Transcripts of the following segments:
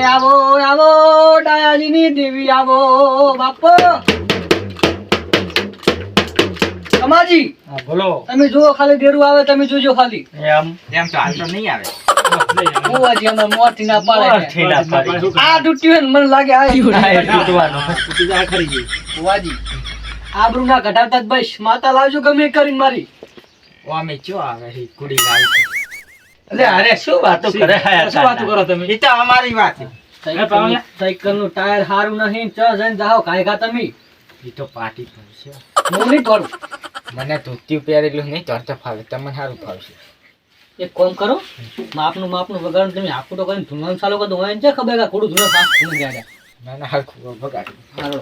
આવો આવો ડાયાજીની દેવી આવો બાપો સમાજી હા બોલો તમે જુઓ ખાલી ડેરું આવે તમે જોજો ખાલી એમ તો હાલ તો નહીં આવે બુવાજી અમાર મોરથી ના પાડે ઠીડા પાડી આ તૂટ્યું ને મને લાગે આ તૂટી જાય ખરી ગઈ બુવાજી આબરૂ ના ઘટાડતા જ બસ માતા લાવજો ગમે કરીને મારી ઓમે ચો આવે હી કુડી લાવી અલે અરે શું વાતો કરે શું વાતો કરો તમે ઈ તો અમારી વાત સાયકલ નું ટાયર હારું નહીં ચ જઈને જાઓ કાય કા તમે ઈ તો પાર્ટી કરશે હું નહીં થોડું મને ધોતી પહેરેલું નહીં ચડતા ફાવે તમને સારું ફાવશે એક કામ કરો માપનું વગાડ તમે આખું તો કરીને ધૂણવાનું ચાલુ કરી દો હોય છે ખબર કે કોડું ધૂણો સાફ થઈ જાય ના ના હરખું બગાડી હાલો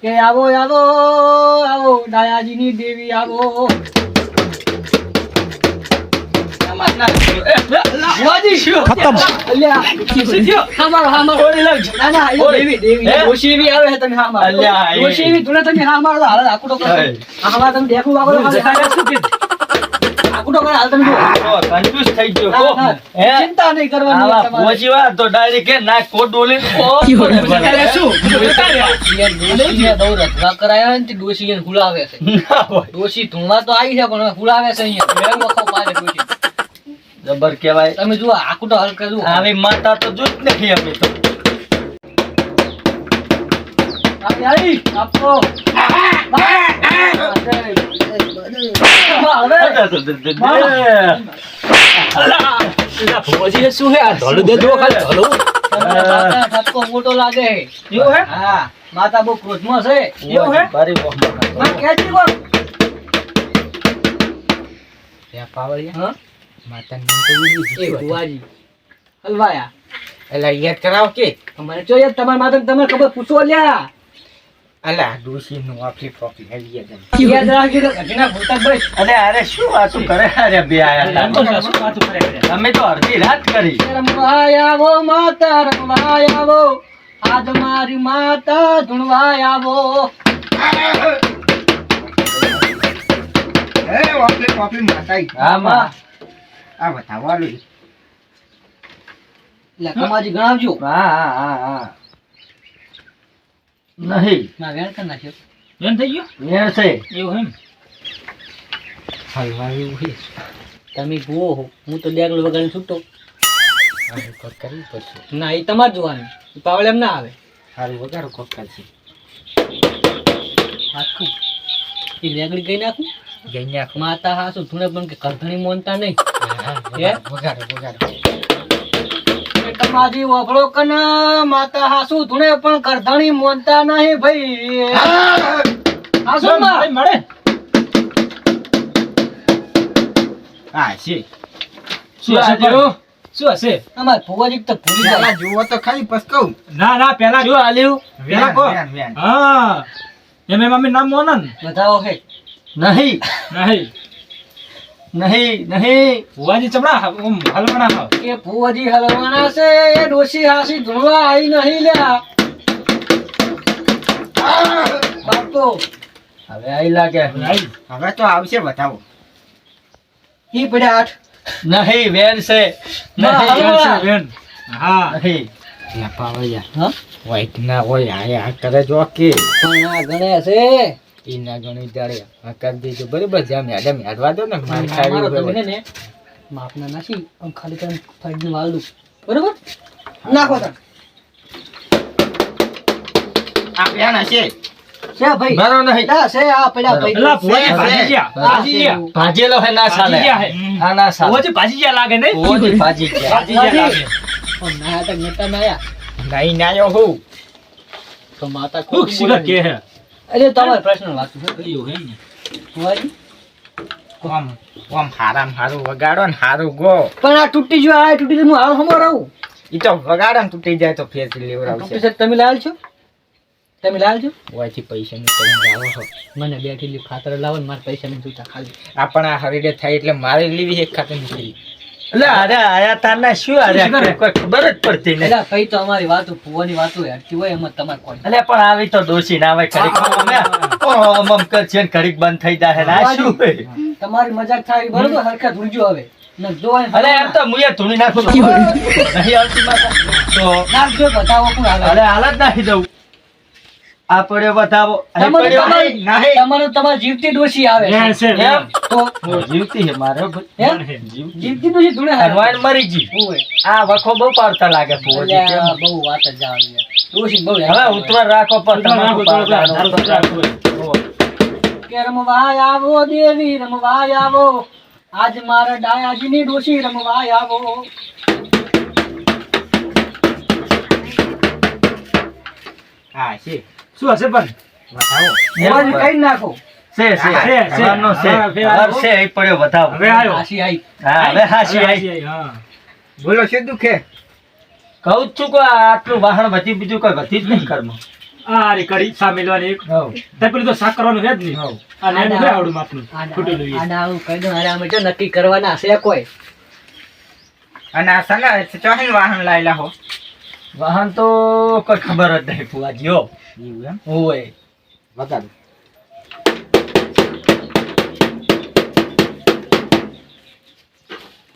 કે આવો આવો આવો ડાયાજીની દેવી આવો બુવાજી ખતમ અલ્યા હામારો ના ના એ દેવી ડોશી એવી આવે છે તમે હામારો અલ્યા, એ. ડોશી એવી ધૂણે તમે હામારો હાલ આખું તો કરો હામા તમે દેખું વાગો આખું તો કરે હાલ તમે કન્ફ્યુઝ થઈ ગયો ના, ના, ચિંતા નહીં કરવાની આવા તમારે. પહોંચીવા તો ડાયરેક્ટ કે ના કોટ ડોલી ડોશીએ બહુ રખવા કરાયા હોય ને તે ડોશીએ હુલાવે છે ડોશી ધૂણવા તો આવી છે પણ હુલાવે છે અહીંયા બે વખો પાડે ડોશી જબર કહેવાય તમે જુઓ આખું તો હલકા જુઓ આવી માતા તો જોત નથી અમે તો આવી આપો ઠપકો મોટો લાગે એવું હે? હા માતા બહુ ક્રોધમાં છે એવું હે? બારી હા, ક્યાંથી બોલ? ત્યાં પાવળિયા હા? માતાનું નામ તો ઉડી એ ભુવાજી હલવાયા એલા યાદ કરાવો કે અમારે જોઈએ તમારા માતા તમે ખબર પૂછો લ્યા અલા ડોશીનું આફલી ફોફલી હેવી યાદ યાદ રાખજો તો ઘટીના ભૂલતા જ બસ. અરે અરે શું વાતું કરે અરે બે આયા તમે તો અડધી રાત કરી રમવાય આવો માતા રમવાય આવો આજ મારી માતા ધૂણવાય આવો હા માં આ બતાવવાનું એટલે કમાજી ગણાવજો હા નહીં ના વેણ કરી નાખ્યો વેણ થઈ ગયો વેણ છે એવું એમ હલવા એવું છે તમે ભૂવો હો હું તો ડેગલો વગાડીને છૂટો સારું કોક કરવું પડશે ના એ તમારે જોવાનું ઈ પાવડે એમ ના આવે સારું વગાડો કોક કરશે આખું એ લેગડી ગઈ નાખું જઈ નાખો માતા હાસુ ધૂણે પણ કે કરધણી મોનતા નહીં વગાડો કમાજી વફળો કના માતા હાસુ ધૂણે પણ કરધણી મોનતા નહીં ભાઈ હાસુ માં મળે હા છે શું હશે અમાર ભુવાજી તો ભૂલી ગયા જુઓ તો ખાલી પસ કહું ના પેલા શું આલ્યું પેલા કો હા એમ મમ્મી નામ મોનન બતાવો હે નહીં નહીં ભુવાજી ચમડા હલવણા હાવ એ ભુવાજી હલવાના છે એ ડોશી હાસી ધૂણવા આવી નહીં લ્યા બાપો હવે આઈ લાગે આઈ. હવે તો આવશે બતાવો ઈ પડ્યા આઠ નહીં વેન છે ના, હલવા. બેન હા નહીં પાવળિયા હા વાઈટ ના હોય આ કરે જો કે પણ આ ગણે છે ઈના ગણી દાડે આ કરી દેજો બરોબર જ્યાં મેડમ હેડવા દો ને મારી મારો સારી તમને ને માપના નાખી આમ ખાલી કરીને ફાઈડ વાળ દઉં બરોબર નાખો તા આ બેન હશે છે ભાઈ મારો નહીં ના છે આ પડ્યા ભાઈ એલા ભુવાજી છે, ભાજી ગયા હા, ભાજી ગયા ભાજેલો હે ના સાલે ભાજી ગયા હે. આ ના સાલે ભુવાજી ભાજી ગયા લાગે નહીં ઓજી ભાજી ગયા ભાજી ગયા લાગે પણ ના તક નતા નાયા નહીં નાયો હું તો માતા હુક ખોટી શીખર બોલે કે નહીં. હે અરે તમારે પ્રશ્ન વાત છે એવું હે ને ભુવાજી ઓમ હારામ હારું વગાડો ને હારું ગો પણ આ તૂટી ગયો આ તૂટી ગયું હું હાલ હમો રહું ઈ તો વગાડે ને તૂટી જાય તો ફેર તૂટી લેવડાવશે છે તમે લાલ છો ઓયથી પૈસા ની તમે જાવો છો મને બેઠેલી ખાતર લાવો ને મારા પૈસા નહીં જોતા ખાલી આપણા હરીડે થાય એટલે મારે લેવી એક ખાતે નીકળી એટલે અરે આયા તારના શું અરે કોઈ ખબર જ પડતી નહીં એટલે કઈ તો અમારી વાતો ભુવાની વાતો હેડતી હોય એમાં તમારે કોઈ એટલે પણ આવી તો ડોસી ના આવે ઘડીક મમ કર છે ને ઘડીક બંધ થઈ જાય ને આ શું હોય? તમારી મજાક થાય બરોબર હરખા ધૂળજો હવે ને જોવાય અલે એમ તો મુએ ધૂણી નાખું તો નહીં આવતી માતા તો નાખજો બતાવો કોણ હાલે. અલે હાલ જ નાખી દઉં આ પડ્યો બતાવો અહીં તમારે પડ્યો તમારી- નહીં તમારી જીવતી ડોશી આવે છે. છે એમ તો ઓ જીવતી હે મારે હે? જીવતી ડોશી ધૂણે હાલે. હરવાન મરી જી ઓવે. આ વખો બહુ પાડતા લાગે ફોજી અલ્યા, બહુ વાત જ જાવ યાર. ડોશી બહુ હવે ઉતવા રાખો પણ તમારું પાડવાનું. કે રમવા આવો દેવી રમવા આવો આજ મારા ડાયાજીની ડોશી રમવા આવો. હા છે શું હશે પણ બતાવો મોજ કઈ નાખો. છે છે છે, છે. હરવાનો છે હા, હવે આવ્યો. હર છે એ પડ્યો બતાવો હવે આવ્યો. હાસી આઈ. હા હવે હાસી આવી હા બોલો શું દુખે કહું જ છું કે આટલું વાહન વધી બીજું કોઈ વધી જ નહીં ઘરમાં આ રે કડી સા મેલવાની એક તે પેલું તો શાક કરવાનું છે જ નહીં આ નેનું છે આવડું માપનું ફૂટેલું ઈ. આડા આવું કહી દો. અરે અમે તો નક્કી કરવાના છે કોઈ. અને આ સના ચોહીન વાહન લાયેલા હો વાહન તો કોઈ ખબર જ નહીં ફુવાજી હો એવું એમ ઓય વગાડો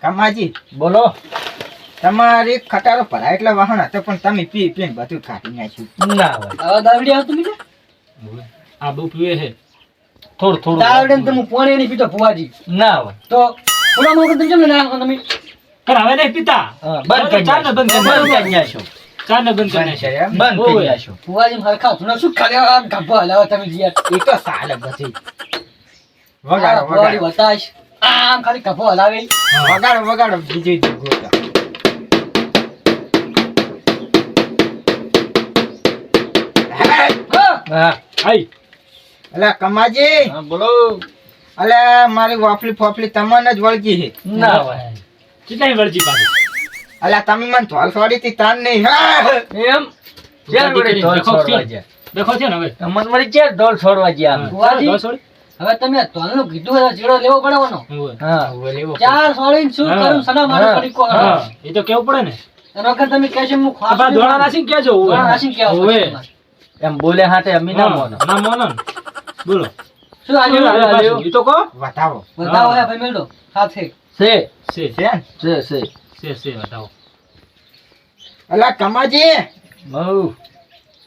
કમાજી બોલો તમારી ખટારો ભરાય એટલે વાહન હતો પણ તમે પી પીને બધું ખાટી નાખ્યું ના હોય હવે દાવડી આવતું બીજે આ બહુ પીવે છે થોડું થોડું દાવડી ને તમે પોણી નહીં પીતો ફુવાજી ના હોય તો પુરા મોકલ તમે કેમ નાખો તમે. પણ હવે નહીં પીતા હા, બંધ કરી ચાલ ને બંધ કરી બંધ નાખો. કરી નાખો. ચાલ ને બંધ કરી બંધ નાખો. છે એમ બંધ કરી નાખો. ફુવાજી હરખા ધૂણા શું ખાલી આ ગભો હલાવો તમે યાર. એ તો સાલે બધી વગાડો આ ફુવાજી વગાડો બતાશ. આમ ખાલી ગભો હલાવે. વગાડો વગાડો બીજું ગોતા હા. હા આઈ અલા કમાજી હા, બોલો અલા મારી વાફલી ફોફલી તમને જ વળગી છે ના હોય કેટલાય વળજી પાછી અલા તમે મને ધોલ છોડી હતી તાન નહીં હા એમ ચાર વળી ઢોલ છોડવા ગયા દેખો છે ને હવે તમને વળી ચાર ઢોલ છોડવા ગયા ફુવાજી દસ વળી? હવે તમે તોલનું કીધું હોય તો ચીડો લેવો પડવાનો. હોય. હા ચાર સોળીને શું હા. કરું સના મારો હા. પડીકો હા એ તો કેવું પડે ને એનો વગર તમે કહેશો હું આપણા ખાસ ધોળા નાસીને કહેજો હોય. ધોળા નાસીને કહેવા હોય. પડશે તમારે. એમ બોલે હાટે અમી ના મોનો ના મોનો ને. બોલો શું આજે શું હાલે પાછું? ઈ તો કહો બતાવો બતાવો હા. હે ભાઈ મેળો સાથે છે છે છે ને? છે બતાવો અલા કમાજી બહુ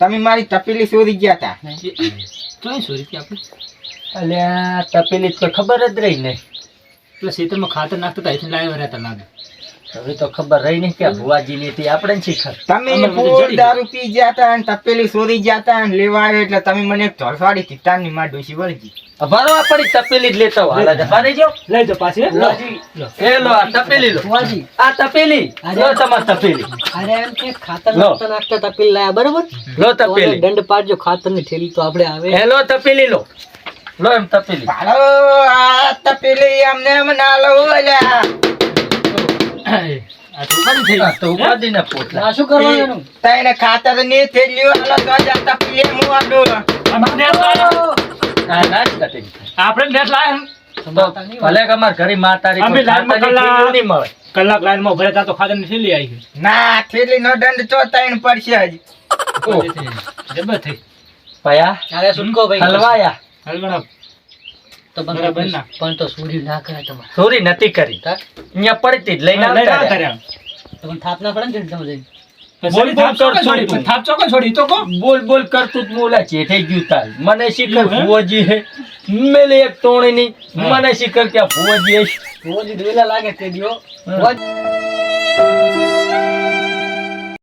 તમે મારી તપેલી ચોરી ગયા તા ચોઈ સો રૂપિયા આપણે અલ્યા તપેલી તો ખબર જ રહી ને પેલા ખેતરમાં ખાતર નાખતા હતા અહીંથી લાવ્યા રહેતા લાગે હવે તો ખબર રહી નહીં કે ભુવાજી ની હતી આપણે ને શીખર તમે અમર બધું ફૂલ જડી દારૂ પી ગયા તા અને તપેલી ચોરી ગયા તા અને લેવા આવ્યો એટલે તમે મને એક ધોળવાડી તિતાન ની માં ડોસી વળગી ભરવા પડી તપેલી જ લેતા હો હાલા ભરી જો લઈ જાઓ પાછી હે? ફુવાજી, એ લો આ તપેલી લો ફુવાજી, આ તપેલી લો તમાર તપેલી અરે એમ કે ખાતર લો. નાખતા તપેલી લાયા બરોબર લો તો ઓલે તપેલી દંડ પાડજો ખાતર ની થેલી તો આપણે આવે એ લો તપેલી લો લો એમ તપેલી ભાલો આ તપેલી અમને એમ ના લો અલ્યા આ તો ઉપાડી થઈ આ તો ઉપાડી ના પોટલા આ શું કરવાનું એનું? તઈને ખાતર ની થેલીઓ આલો તો જ આ તપેલી હું આડો આપણે નેટ લાયા. આ ના જ કટી આપણે નેટ લાયા. તો ભલે કે અમાર ઘરે માતારી અમે લાઈનમાં કલાક- નહીં મળે કલાક લાઈન માં ભરે તા તો ખાતર ની થેલી આવી ગઈ. ના થેલી નો દંડ તો તઈને પડશે હજી ઓહ. જબર થઈ પયા અરે સુનકો ભાઈ હલવાયા હલવાના તો બરાબર ના. પણ તો સૂર્ય ના કરે તમારે ચોરી નથી કરી હા? અહીંયા પડતી જ લઈને લઈને આવતા આવતા રહ્યા. રહ્યા. તો પણ થાપ ના પડે ને તમે જઈને. પછી બોલ થાપ ચોકે કરતું છોડી, તું. થાપ ચોકે છોડી, ઈ તો કહો. બોલ બોલ કરતું જ મોલા જેઠે ગયું તાર મને શીખર એવું હે? ભુવોજી હે મેલે એક તોણી ની હા. મને શીખર કે આ ભુવોજી હે રોજ ડોલા લાગે તે દિયો હા. રોજ